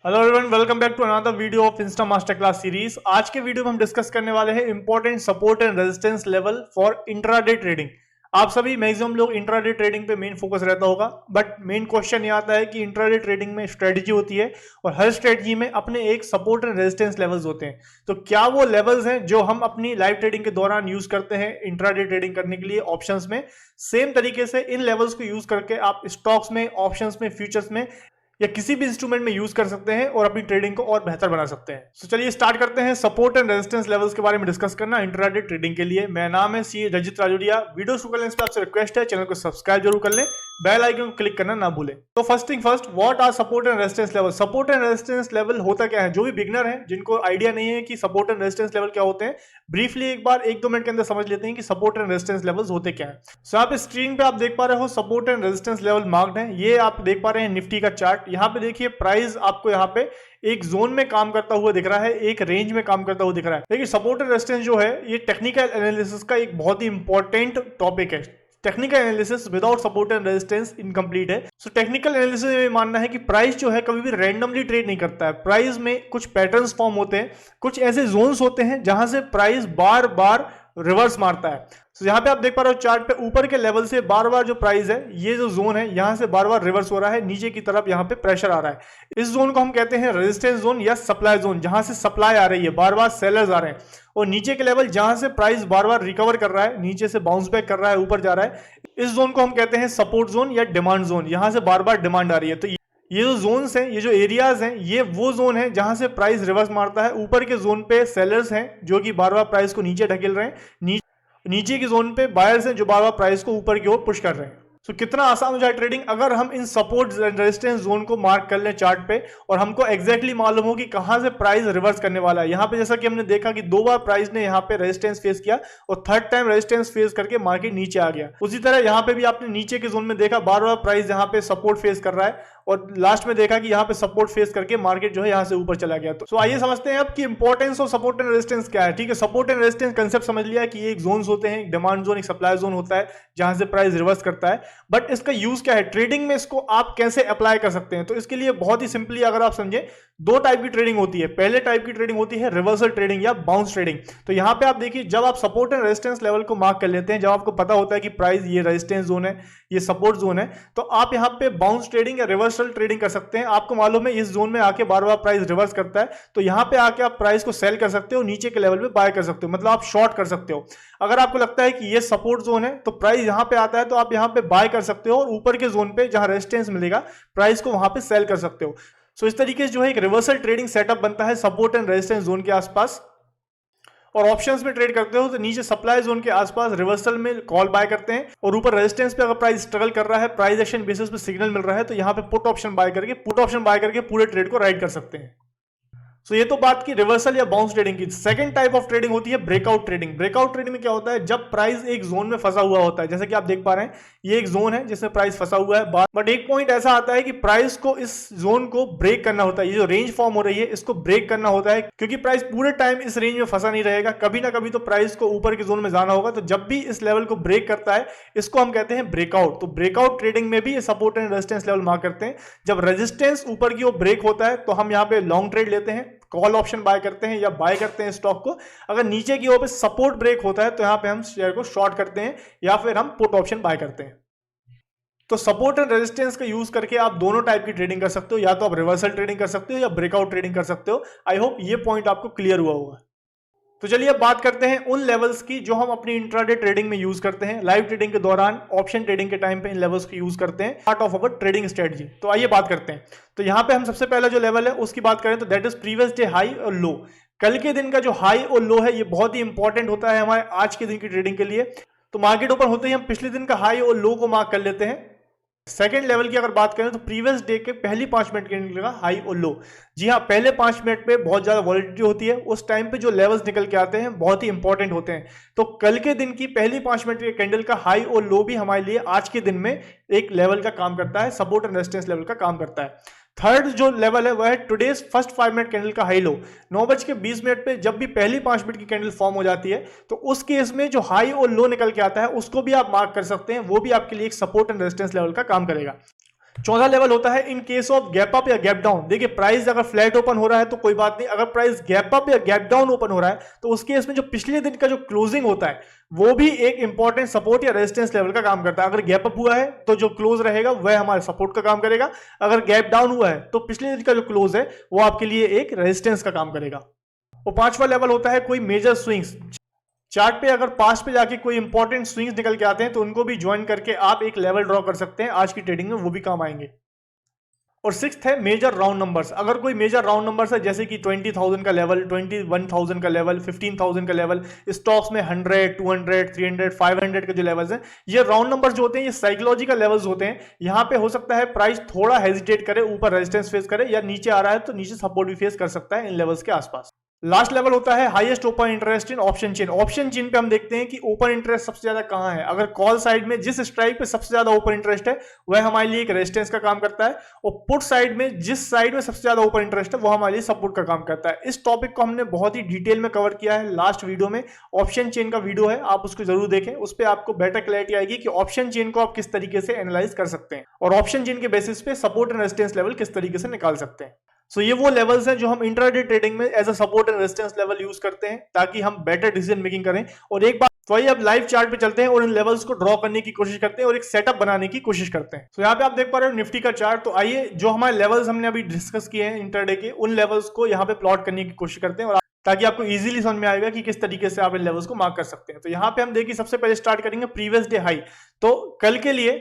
Hello everyone, welcome back to another video of insta master class series. आज के video में हम discuss करने वाले हैं important support and resistance level for intraday trading. आप सभी मैक्सिमम लोग इंट्राडे ट्रेडिंग पे मेन फोकस रहता होगा, बट मेन क्वेश्चन ये आता है कि इंट्राडे ट्रेडिंग में स्ट्रेटजी होती है और हर स्ट्रेटजी में अपने एक सपोर्ट एंड रेजिस्टेंस लेवल्स होते हैं। तो क्या वो लेवल्स हैं जो हम अपनी लाइव ट्रेडिंग के दौरान यूज करते हैं इंट्राडे ट्रेडिंग करने के लिए ऑप्शंस में? सेम तरीके से इन लेवल्स को यूज करके आप स्टॉक्स में, ऑप्शंस में, फ्यूचर्स में या किसी भी इंस्ट्रूमेंट में यूज कर सकते हैं और अपनी ट्रेडिंग को और बेहतर बना सकते हैं। तो चलिए स्टार्ट करते हैं सपोर्ट एंड रेजिस्टेंस लेवल्स के बारे में डिस्कस करना इंट्राडे ट्रेडिंग के लिए। मेरा नाम है सी रजित राजौरिया। वीडियो शुरू करने से आपसे रिक्वेस्ट है चैनल को सब्सक्राइब जरूर कर लें, बेल आइकन को क्लिक करना ना भूलें। तो first thing first, what are support and resistance level? Support and resistance level होता क्या है? जो भी बिगनर है, जिनको आइडिया नहीं है कि सपोर्ट एंड रेजिस्टेंस लेवल क्या होते हैं, ब्रीफली एक बार 1-2 मिनट के अंदर समझ लेते हैं कि सपोर्ट एंड रेजिस्टेंस लेवल्स होते क्या है। सो आप स्क्रीन पे आप देख पा रहे हो support and resistance level marked है। ये आप देख पा रहे हैं निफ्टी का चार्ट। यहाँ पे देखिए प्राइस आपको यहाँ पे एक जोन में काम करता हुआ दिख रहा है, एक रेंज में काम करता हुआ दिख रहा है। देखिए सपोर्ट एंड रेजिस्टेंस जो है ये टेक्निकल एनालिसिस का एक बहुत ही इंपॉर्टेंट टॉपिक है। Technical analysis without support and resistance incomplete है। सो टेक्निकल एनालिसिस में मानना है कि प्राइस जो है कभी भी रैंडमली ट्रेड नहीं करता है। प्राइस में कुछ पैटर्न्स फॉर्म होते हैं, कुछ ऐसे जोन्स होते हैं जहां से प्राइस बार बार रिवर्स मारता है। तो यहाँ पे आप देख पा रहे हो चार्ट पे ऊपर के लेवल से बार बार जो प्राइस है, ये जो जोन है यहाँ से बार बार रिवर्स हो रहा है, नीचे की तरफ यहाँ पे प्रेशर आ रहा है। इस जोन को हम कहते हैं रेजिस्टेंस जोन या सप्लाई जोन, जहां से सप्लाई आ रही है, बार बार सेलर्स आ रहे हैं। और नीचे के लेवल जहां से प्राइस बार बार रिकवर कर रहा है, नीचे से बाउंस बैक कर रहा है, ऊपर जा रहा है, इस जोन को हम कहते हैं सपोर्ट जोन या डिमांड जोन। यहां से बार बार डिमांड आ रही है। तो ये जो जोन्स हैं, ये जो एरियाज हैं, ये वो जोन है जहां से प्राइस रिवर्स मारता है। ऊपर के जोन पे सेलर्स हैं जो कि बार बार प्राइस को नीचे ढकेल रहे हैं, नीचे की जोन पे बायर्स हैं जो बार बार प्राइस को ऊपर की ओर पुश कर रहे हैं। तो कितना आसान हो जाए ट्रेडिंग अगर हम इन सपोर्ट एंड रेजिस्टेंस जोन को मार्क कर लें चार्ट पे और हमको एग्जैक्टली मालूम हो कि कहां से प्राइस रिवर्स करने वाला है। यहां पे जैसा कि हमने देखा कि 2 बार प्राइस ने यहां पे रेजिस्टेंस फेस किया और थर्ड टाइम रेजिस्टेंस फेस करके मार्केट नीचे आ गया। उसी तरह यहां पे भी आपने नीचे के जोन में देखा बार बार प्राइस यहां पे सपोर्ट फेस कर रहा है और लास्ट में देखा कि यहां पे सपोर्ट फेस करके मार्केट जो है यहां से ऊपर चला गया। तो आइए समझते हैं अब कि importance of support and resistance क्या है। ठीक है, सपोर्ट एंड रेजिस्टेंस कंसेप्ट समझ लिया कि एक जोन्स होते हैं, एक डिमांड जोन, एक सप्लाई जोन होता है जहां से प्राइस रिवर्स करता है। बट इसका यूज क्या है ट्रेडिंग में, इसको आप कैसे अप्लाई कर सकते हैं? तो इसके लिए बहुत ही सिंपली अगर आप समझे, 2 टाइप की ट्रेडिंग होती है। पहले टाइप की ट्रेडिंग होती है रिवर्सल ट्रेडिंग या बाउंस ट्रेडिंग। तो यहां पे आप देखिए, जब आप सपोर्ट एंड रेजिस्टेंस लेवल को मार्क कर लेते हैं, जब आपको पता होता है कि प्राइस ये रेजिस्टेंस जोन है, ये सपोर्ट जोन है, तो आप यहां पे बाउंस ट्रेडिंग या रिवर्सल ट्रेडिंग कर सकते हैं। आपको मालूम है इस जोन में आके बार बार प्राइस रिवर्स करता है, तो यहां पे आके आप प्राइस को सेल कर सकते हो, नीचे के लेवल पे बाय कर सकते हो, मतलब आप शॉर्ट कर सकते हो। अगर आपको लगता है कि ये सपोर्ट जोन है तो प्राइस यहां पे आता है तो आप यहां पे बाय कर सकते हो और ऊपर के जोन पे जहां रेजिस्टेंस मिलेगा प्राइस को वहां पे सेल कर सकते हो। सो इस तरीके से जो है एक रिवर्सल ट्रेडिंग सेटअप बनता है सपोर्ट एंड रेजिस्टेंस जोन के आसपास। और ऑप्शंस में ट्रेड करते हो तो नीचे सप्लाई जोन के आसपास रिवर्सल में कॉल बाय करते हैं और ऊपर रेजिस्टेंस पे अगर प्राइस स्ट्रगल कर रहा है, प्राइस एक्शन बेसिस पे सिग्नल मिल रहा है, तो यहाँ पे पुट ऑप्शन बाय करके पूरे ट्रेड को राइड कर सकते हैं। सो ये तो बात की रिवर्सल या बाउंस ट्रेडिंग की। सेकंड टाइप ऑफ ट्रेडिंग होती है ब्रेकआउट ट्रेडिंग। ब्रेकआउट ट्रेडिंग में क्या होता है, जब प्राइस एक जोन में फंसा हुआ होता है, जैसे कि आप देख पा रहे हैं ये एक जोन है जिसमें प्राइस फंसा हुआ है, बट एक पॉइंट ऐसा आता है कि प्राइस को इस जोन को ब्रेक करना होता है। ये जो रेंज फॉर्म हो रही है इसको ब्रेक करना होता है, क्योंकि प्राइस पूरे टाइम इस रेंज में फंसा नहीं रहेगा, कभी ना कभी तो प्राइस को ऊपर के जोन में जाना होगा। तो जब भी इस लेवल को ब्रेक करता है इसको हम कहते हैं ब्रेकआउट। तो ब्रेकआउट ट्रेडिंग में भी support and resistance level mark करते हैं। जब रेजिस्टेंस ऊपर की ओर ब्रेक होता है तो हम यहाँ पे लॉन्ग ट्रेड लेते हैं, कॉल ऑप्शन बाय करते हैं या बाय करते हैं स्टॉक को। अगर नीचे की ओर पे सपोर्ट ब्रेक होता है तो यहां पे हम शेयर को शॉर्ट करते हैं या फिर हम पुट ऑप्शन बाय करते हैं। तो सपोर्ट एंड रेजिस्टेंस का यूज करके आप दोनों टाइप की ट्रेडिंग कर सकते हो, या तो आप रिवर्सल ट्रेडिंग कर सकते हो या ब्रेकआउट ट्रेडिंग कर सकते हो। आई होप ये पॉइंट आपको क्लियर हुआ होगा। तो चलिए अब बात करते हैं उन लेवल्स की जो हम अपनी इंट्राडे ट्रेडिंग में यूज करते हैं, लाइव ट्रेडिंग के दौरान, ऑप्शन ट्रेडिंग के टाइम पे इन लेवल्स को यूज करते हैं, part of our trading strategy. तो आइए बात करते हैं। तो यहां पे हम सबसे पहला जो लेवल है उसकी बात करें तो that is previous day high और लो। कल के दिन का जो हाई और लो है ये बहुत ही इंपॉर्टेंट होता है हमारे आज के दिन की ट्रेडिंग के लिए। तो मार्केट ऊपर होते ही हम पिछले दिन का हाई और लो को मार्क कर लेते हैं। सेकेंड लेवल की अगर बात करें तो प्रीवियस डे के पहली 5 मिनट के निकलेगा हाई और लो। जी हाँ, पहले 5 मिनट पे बहुत ज्यादा वॉलिटिलिटी होती है, उस टाइम पे जो लेवल्स निकल के आते हैं बहुत ही इंपॉर्टेंट होते हैं। तो कल के दिन की पहली 5 मिनट के कैंडल का हाई और लो भी हमारे लिए आज के दिन में एक लेवल का काम करता है, सपोर्ट एंड रेजिस्टेंस लेवल का काम करता है। थर्ड जो लेवल है वह है टुडेज फर्स्ट 5 मिनट कैंडल का हाई लो। 9:20 पे जब भी पहली 5 मिनट की कैंडल फॉर्म हो जाती है तो उस केस में जो हाई और लो निकल के आता है उसको भी आप मार्क कर सकते हैं, वो भी आपके लिए एक सपोर्ट एंड रेजिस्टेंस लेवल का काम करेगा। चौथा लेवल होता है in case of gap up या गैप डाउन। देखिए प्राइस अगर फ्लैट ओपन हो रहा है तो कोई बात नहीं, अगर प्राइस गैप अप या गैप डाउन ओपन हो रहा है तो उस केस में जो पिछले दिन का जो क्लोजिंग होता है वो भी एक इंपॉर्टेंट सपोर्ट या रेजिस्टेंस लेवल का काम करता है। अगर गैप अप हुआ है तो जो क्लोज रहेगा वह हमारे सपोर्ट का काम करेगा, अगर गैप डाउन हुआ है तो पिछले दिन का जो क्लोज है वो आपके लिए एक रेजिस्टेंस का काम करेगा। और पांचवा लेवल होता है कोई मेजर स्विंग्स। चार्ट पे अगर पास पे जाके कोई इंपॉर्टेंट स्विंग्स निकल के आते हैं तो उनको भी ज्वाइन करके आप एक लेवल ड्रॉ कर सकते हैं, आज की ट्रेडिंग में वो भी काम आएंगे। और सिक्स्थ है मेजर राउंड नंबर्स। अगर कोई मेजर राउंड नंबर्स है जैसे कि 20,000 का लेवल, 21,000 का लेवल, 15,000 का लेवल, स्टॉक्स में 100, 200, 300, 500 के जो लेवल्स हैं, ये राउंड नंबर्स जो होते हैं ये साइकोलॉजिकल लेवल्स होते हैं। यहाँ पे हो सकता है प्राइस थोड़ा हेजिटेट करे, ऊपर रेजिस्टेंस फेस करे, या नीचे आ रहा है तो नीचे सपोर्ट भी फेस कर सकता है इन लेवल्स के आसपास। लास्ट लेवल होता है highest open interest in option chain. Option chain पे हम देखते हैं कि ओपन इंटरेस्ट सबसे ज्यादा कहां है। अगर कॉल साइड में जिस स्ट्राइक पे सबसे ज्यादा ओपन इंटरेस्ट है वह हमारे लिए एक रेजिस्टेंस का काम करता है, और पुट साइड में जिस साइड में सबसे ज्यादा ओपन इंटरेस्ट है वो हमारे लिए सपोर्ट का काम करता है। इस टॉपिक को हमने बहुत ही डिटेल में कवर किया है लास्ट वीडियो में, ऑप्शन चेन का वीडियो है, आप उसको जरूर देखें। उस पर आपको बेटर क्लैरिटी आएगी कि ऑप्शन चेन को आप किस तरीके से एनालाइज कर सकते हैं और ऑप्शन चेन के बेसिस पे सपोर्ट एंड रेजिस्टेंस लेवल किस तरीके से निकाल सकते हैं। सो ये वो लेवल्स हैं जो हम इंट्राडे ट्रेडिंग में as a support and resistance level use करते हैं ताकि हम बेटर डिसीजन मेकिंग करें। और एक बात तो ये अब लाइव चार्ट पे चलते हैं और इन लेवल्स को ड्रॉ करने की कोशिश करते हैं और एक सेटअप बनाने की कोशिश करते हैं। तो यहाँ पे आप देख पा रहे हो निफ्टी का चार्ट। तो आइए जो हमारे लेवल्स हमने अभी डिस्कस किए हैं इंट्राडे के, उन लेवल्स को यहाँ पे प्लॉट करने की कोशिश करते हैं और ताकि आपको इजीली समझ में आएगा कि किस तरीके से आप इन लेवल्स को मार्क कर सकते हैं। तो यहाँ पे हम देखिए सबसे पहले स्टार्ट करेंगे प्रीवियस डे हाई। तो कल के लिए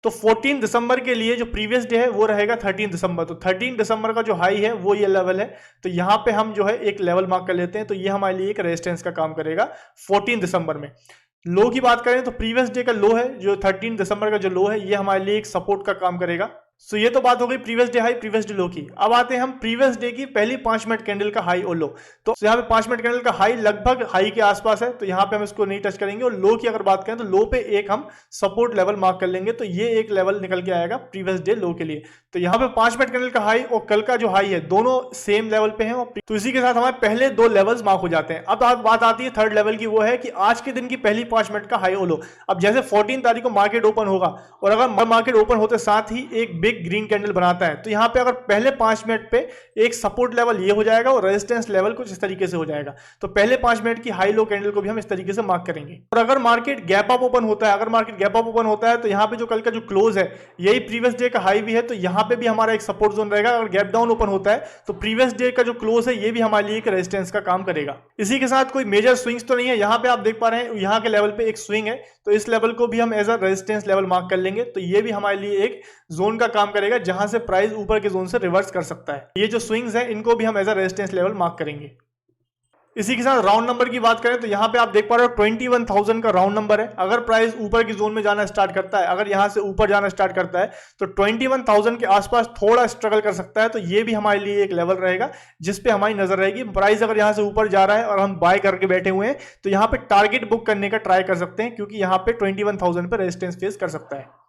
तो 14 दिसंबर के लिए जो प्रीवियस डे है वो रहेगा 13 दिसंबर। तो 13 दिसंबर का जो हाई है वो ये लेवल है। तो यहाँ पे हम जो है एक लेवल मार्क कर लेते हैं, तो ये हमारे लिए एक रेजिस्टेंस का काम करेगा 14 दिसंबर में। लो की बात करें तो प्रीवियस डे का लो है जो 13 दिसंबर का जो लो है ये हमारे लिए एक सपोर्ट का काम करेगा। सो ये तो बात हो गई previous day high, previous day लो की। अब आते हैं हम प्रीवियस डे की पहली 5 मिनट कैंडल का हाई और लो। तो यहाँ पे 5 मिनट कैंडल का हाई लगभग हाई के आसपास है, तो यहाँ पे हम इसको नहीं टच करेंगे। और लो की अगर बात करें तो लो पे एक हम सपोर्ट लेवल मार्क कर लेंगे, तो ये एक लेवल निकल के आएगा प्रीवियस डे लो के लिए। तो यहाँ पे 5 मिनट कैंडल का हाई और कल का जो हाई है दोनों सेम लेवल पे हैं, तो इसी के साथ हमारे पहले दो लेवल्स मार्क हो जाते हैं। अब बात आती है थर्ड लेवल की, वो है कि आज के दिन की पहली 5 मिनट का हाई और लो। अब जैसे 14 तारीख को मार्केट ओपन होगा और अगर मार्केट ओपन होते साथ ही एक बिग ग्रीन कैंडल बनाता है, तो यहाँ पे अगर पहले 5 मिनट पे एक सपोर्ट लेवल ये हो जाएगा और रेजिस्टेंस लेवल कुछ इस तरीके से हो जाएगा। तो पहले 5 मिनट की हाई लो कैंडल को भी हम इस तरीके से मार्क करेंगे। और अगर मार्केट गैप अप ओपन होता है, तो यहाँ पे जो कल का जो क्लोज है यही प्रीवियस डे का हाई भी है, तो यहाँ पे भी हमारा एक सपोर्ट जोन रहेगा। अगर गैप डाउन ओपन होता है तो प्रीवियस डे का जो क्लोज है ये भी हमारे लिए एक रेजिस्टेंस का काम करेगा। इसी के साथ कोई मेजर स्विंग्स तो नहीं है। यहाँ पे आप देख पा रहे हैं यहाँ के लेवल पे एक स्विंग है, तो इस लेवल को भी हम as a resistance level mark कर लेंगे। तो ये भी हमारे लिए एक जोन का काम करेगा जहां से प्राइस ऊपर के जोन से रिवर्स कर सकता है। ये जो स्विंग्स हैं इनको भी हम as a resistance level mark करेंगे। इसी के साथ राउंड नंबर की बात करें तो यहाँ पे आप देख पा रहे हो 21,000 का राउंड नंबर है। अगर प्राइस ऊपर की जोन में जाना स्टार्ट करता है, अगर यहाँ से ऊपर जाना स्टार्ट करता है तो 21,000 के आसपास थोड़ा स्ट्रगल कर सकता है। तो ये भी हमारे लिए एक लेवल रहेगा जिस पे हमारी नजर रहेगी। प्राइस अगर यहाँ से ऊपर जा रहा है और हम बाय करके बैठे हुए हैं तो यहाँ पे टारगेट बुक करने का ट्राई कर सकते हैं, क्योंकि यहाँ पे 21,000 पे रेजिस्टेंस फेस कर सकता है।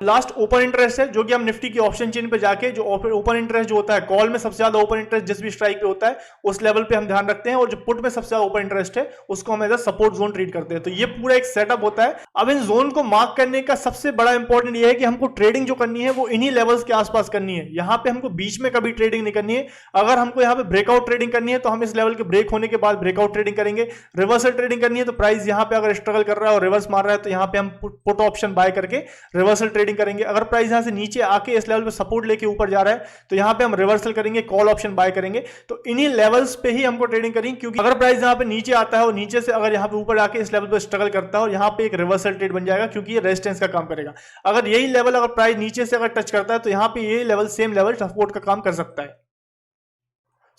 लास्ट ओपन इंटरेस्ट है जो कि हम निफ्टी की ऑप्शन चेन पे जाके जो ओपन इंटरेस्ट जो होता है, कॉल में सबसे ज्यादा ओपन इंटरेस्ट जिस भी स्ट्राइक पे होता है उस लेवल पे हम ध्यान रखते हैं, और जो पुट में सबसे ज्यादा ओपन इंटरेस्ट है उसको हम as a support zone treat करते हैं। तो ये पूरा एक सेटअप होता है। अब इन जोन को मार्क करने का सबसे बड़ा इंपॉर्टेंट ये है कि हमको ट्रेडिंग जो करनी है वो इन्हीं लेवल्स के आसपास करनी है। यहाँ पे हमको बीच में कभी ट्रेडिंग नहीं करनी है। अगर हमको यहाँ पे ब्रेकआउट ट्रेडिंग करनी है तो हम इस लेवल के ब्रेक होने के बाद ब्रेकआउट ट्रेडिंग करेंगे। रिवर्सल ट्रेडिंग करनी है तो प्राइस यहाँ पे अगर स्ट्रगल कर रहा है और रिवर्स मार रहा है तो यहाँ पे हम पुट ऑप्शन बाय करके रिवर्सल ट्रेडिंग करेंगे। अगर प्राइस यहां से नीचे आके इस लेवल पे सपोर्ट लेके ऊपर जा रहा है तो यहां पे हम रिवर्सल करेंगे, कॉल ऑप्शन बाय करेंगे। तो इन्हीं लेवल्स पे ही हमको ट्रेडिंग करनी, क्योंकि अगर प्राइस यहां पे नीचे आता है और नीचे से अगर यहां पे ऊपर आके इस लेवल पे स्ट्रगल करता है और यहां पे एक रिवर्सल ट्रेड बन जाएगा, क्योंकि ये रेजिस्टेंस का काम करेगा। अगर यही लेवल अगर प्राइस नीचे से अगर टच करता है तो यहां पे ये लेवल सेम लेवल सपोर्ट का काम कर सकता है।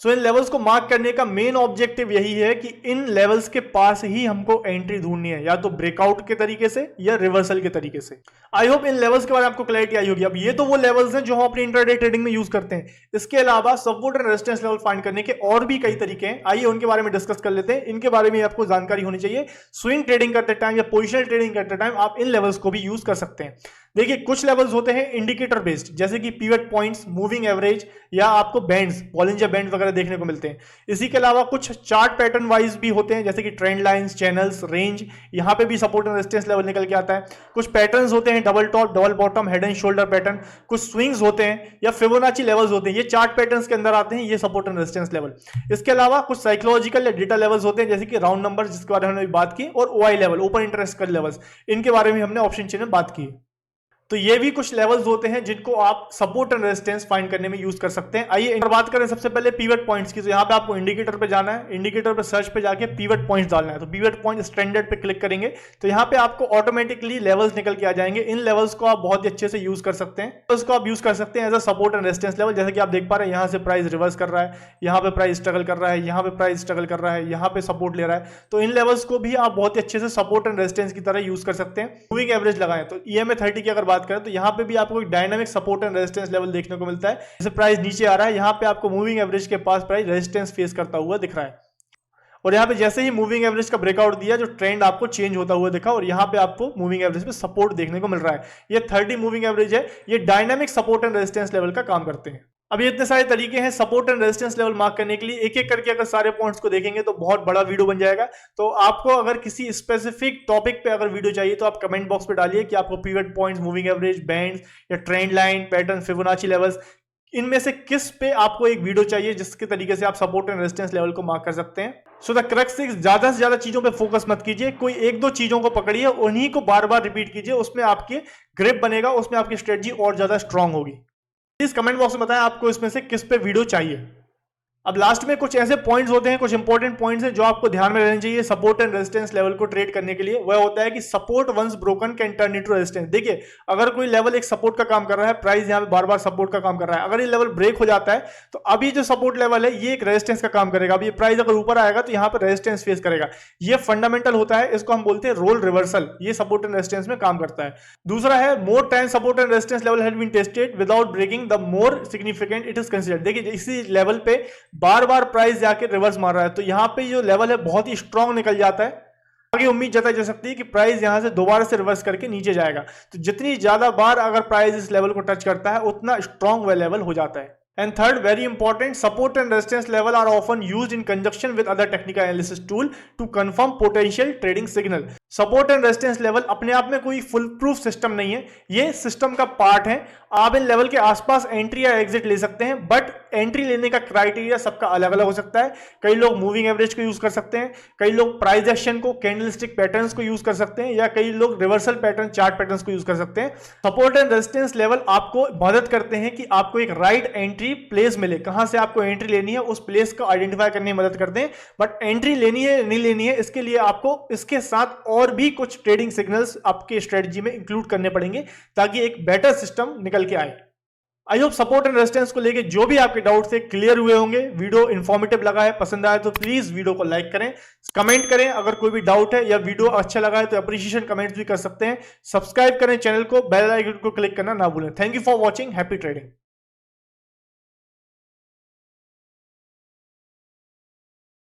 सो इन लेवल्स को मार्क करने का मेन ऑब्जेक्टिव यही है कि इन लेवल्स के पास ही हमको एंट्री ढूंढनी है, या तो ब्रेकआउट के तरीके से या रिवर्सल के तरीके से। आई होप इन लेवल्स के बारे में आपको क्लैरिटी आई होगी। अब ये तो वो लेवल्स हैं जो हम अपनी इंट्राडे ट्रेडिंग में यूज करते हैं। इसके अलावा support and resistance level find करने के और भी कई तरीके हैं, आइए उनके बारे में डिस्कस कर लेते हैं। इनके बारे में आपको जानकारी होनी चाहिए। स्विंग ट्रेडिंग करते टाइम या पोजिशनल ट्रेडिंग करते टाइम आप इन लेवल्स को भी यूज कर सकते हैं। देखिए कुछ लेवल्स होते हैं इंडिकेटर बेस्ड, जैसे कि पिवट पॉइंट्स, मूविंग एवरेज या आपको बैंड्स, बॉलिंजर बैंड वगैरह देखने को मिलते हैं। इसी के अलावा कुछ चार्ट पैटर्न वाइज भी होते हैं, जैसे कि ट्रेंड लाइंस, चैनल्स, रेंज, यहाँ पे भी सपोर्ट एंड रेजिस्टेंस लेवल निकल के आता है। कुछ पैटर्न्स होते हैं double top, double bottom, head and shoulder pattern, कुछ स्विंग्स होते हैं या फिबोनाची लेवल्स होते हैं, ये चार्ट पैटर्न्स के अंदर आते हैं, ये सपोर्ट एंड रेजिस्टेंस लेवल। इसके अलावा कुछ साइकोलॉजिकल या डेटा लेवल्स होते हैं, जैसे कि राउंड नंबर जिसके बारे में हमने बात की, और ओआई लेवल, ओपन इंटरेस्ट कर लेवल्स, इनके बारे में हमने ऑप्शन चेन में बात की। तो ये भी कुछ लेवल्स होते हैं जिनको आप सपोर्ट एंड रेजिस्टेंस फाइंड करने में यूज कर सकते हैं। आइए बात करें सबसे पहले पिवट पॉइंट्स की। तो यहाँ पे आपको इंडिकेटर पे जाना है, इंडिकेटर पे सर्च पे जाके पिवट पॉइंट्स डालना है। तो पिवट पॉइंट स्टैंडर्ड पे क्लिक करेंगे तो यहाँ पे आपको ऑटोमेटिकली लेवल्स निकल के आ जाएंगे। इन लेवल्स को आप बहुत ही अच्छे से यूज कर सकते हैं। तो इसको आप यूज कर सकते हैं as a support and resistance level. जैसे कि आप देख पा रहे हैं, यहाँ से प्राइस रिवर्स कर रहा है, यहाँ पे प्राइस स्ट्रगल कर रहा है, यहाँ पे प्राइस स्ट्रगल कर रहा है, यहाँ पे सपोर्ट ले रहा है। तो इन लेवल्स को भी आप बहुत ही अच्छे से सपोर्ट एंड रेजिस्टेंस की तरह यूज कर सकते हैं। मूविंग एवरेज लगाएं तो EMA 30 की अगर बात करें तो यहाँ पे भी आपको एक dynamic support and resistance level देखने को मिलता है। जैसे प्राइस नीचे आ रहा है, यहाँ पे आपको मूविंग एवरेज के पास प्राइस रेजिस्टेंस फेस करता हुआ दिख रहा है, और यहाँ पे जैसे ही मूविंग एवरेज का ब्रेकआउट दिया, जो ट्रेंड आपको चेंज होता हुआ दिखा, और यहाँ पे आपको मूविंग एवरेज पे सपोर्ट देखने को मिल रहा है। ये 30 मूविंग एवरेज है, ये dynamic support and resistance level का काम करते हैं। अब ये इतने सारे तरीके हैं support and resistance level mark करने के लिए। एक एक करके अगर सारे पॉइंट्स को देखेंगे तो बहुत बड़ा वीडियो बन जाएगा। तो आपको अगर किसी स्पेसिफिक टॉपिक पे अगर वीडियो चाहिए तो आप कमेंट बॉक्स पे डालिए कि आपको pivot points, moving average, bands या trend line, pattern, Fibonacci levels, इनमें से किस पे आपको एक वीडियो चाहिए जिसके तरीके से आप सपोर्ट एंड रेजिस्टेंस लेवल को मार्क कर सकते हैं। सो द क्रक्स इज, ज्यादा से ज्यादा चीजों पे फोकस मत कीजिए, कोई एक दो चीजों को पकड़िए, उन्हीं को बार बार रिपीट कीजिए, उसमें आपकी ग्रिप बनेगा, उसमें आपकी स्ट्रेटजी और ज्यादा स्ट्रांग होगी। प्लीज कमेंट बॉक्स में बताएं आपको इसमें से किस पे वीडियो चाहिए। अब लास्ट में कुछ ऐसे पॉइंट्स होते हैं, कुछ इंपॉर्टेंट पॉइंट्स हैं जो आपको ध्यान में रहने चाहिए सपोर्ट एंड रेजिस्टेंस लेवल को ट्रेड करने के लिए। वह होता है कि support once broken can turn into resistance. देखिए अगर कोई लेवल एक सपोर्ट का काम कर रहा है, प्राइस यहाँ पे बार बार सपोर्ट का काम कर रहा है, अगर ये लेवल ब्रेक हो जाता है तो अभी जो सपोर्ट लेवल है ये एक रेजिस्टेंस का काम करेगा। अब ये प्राइस अगर ऊपर आएगा तो यहाँ पर रेजिस्टेंस फेस करेगा। ये फंडामेंटल होता है, इसको हम बोलते हैं रोल रिवर्सल। ये सपोर्ट एंड रेजिस्टेंस में काम करता है। दूसरा है more time support and resistance level have been tested without breaking the more significant it is considered. देखिए इसी लेवल पे बार बार प्राइस जाके रिवर्स मार रहा है तो यहां पे जो लेवल है बहुत ही स्ट्रांग निकल जाता है। आगे उम्मीद जताई जा सकती है कि प्राइस यहां से दोबारा से रिवर्स करके नीचे जाएगा। तो जितनी ज्यादा बार अगर प्राइस इस लेवल को टच करता है उतना स्ट्रांग वह लेवल हो जाता है। And third, very important, support and resistance level are often used in conjunction with other technical analysis tool to confirm potential trading signal. Support and resistance level अपने आप में कोई फुल प्रूफ सिस्टम नहीं है, ये सिस्टम का part है। आप इन लेवल के आसपास एंट्री या एग्जिट ले सकते हैं, बट एंट्री लेने का क्राइटेरिया सबका अलग अलग हो सकता है। कई लोग मूविंग एवरेज को यूज कर सकते हैं, कई लोग प्राइस एक्शन को, कैंडलस्टिक पैटर्न्स को यूज कर सकते हैं, या कई लोग रिवर्सल पैटर्न, चार्ट पैटर्न्स को यूज कर सकते हैं। सपोर्ट एंड रेजिस्टेंस लेवल आपको मदद करते हैं कि आपको एक राइट एंट्री प्लेस मिले, कहां से आपको एंट्री लेनी है उस प्लेस को आइडेंटिफाई करने में मदद करते हैं। बट एंट्री लेनी है नहीं लेनी है, इसके लिए आपको इसके साथ और भी कुछ ट्रेडिंग सिग्नल्स आपके स्ट्रेटजी में इंक्लूड करने पड़ेंगे ताकि एक बेटर सिस्टम निकल के आए। I hope support and resistance को लेके जो भी आपके डाउट थे क्लियर हुए होंगे। वीडियो इंफॉर्मेटिव लगा है, पसंद आया तो प्लीज वीडियो को लाइक करें, कमेंट करें अगर कोई भी डाउट है, या वीडियो अच्छा लगा है तो अप्रिशिएशन कमेंट्स भी कर सकते हैं। सब्सक्राइब करें चैनल को, बेल आइकन को क्लिक करना ना भूलें। Thank you for watching, happy trading.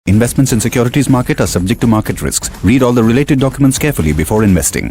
Investments in securities market are subject to market risks. Read all the related documents carefully before investing.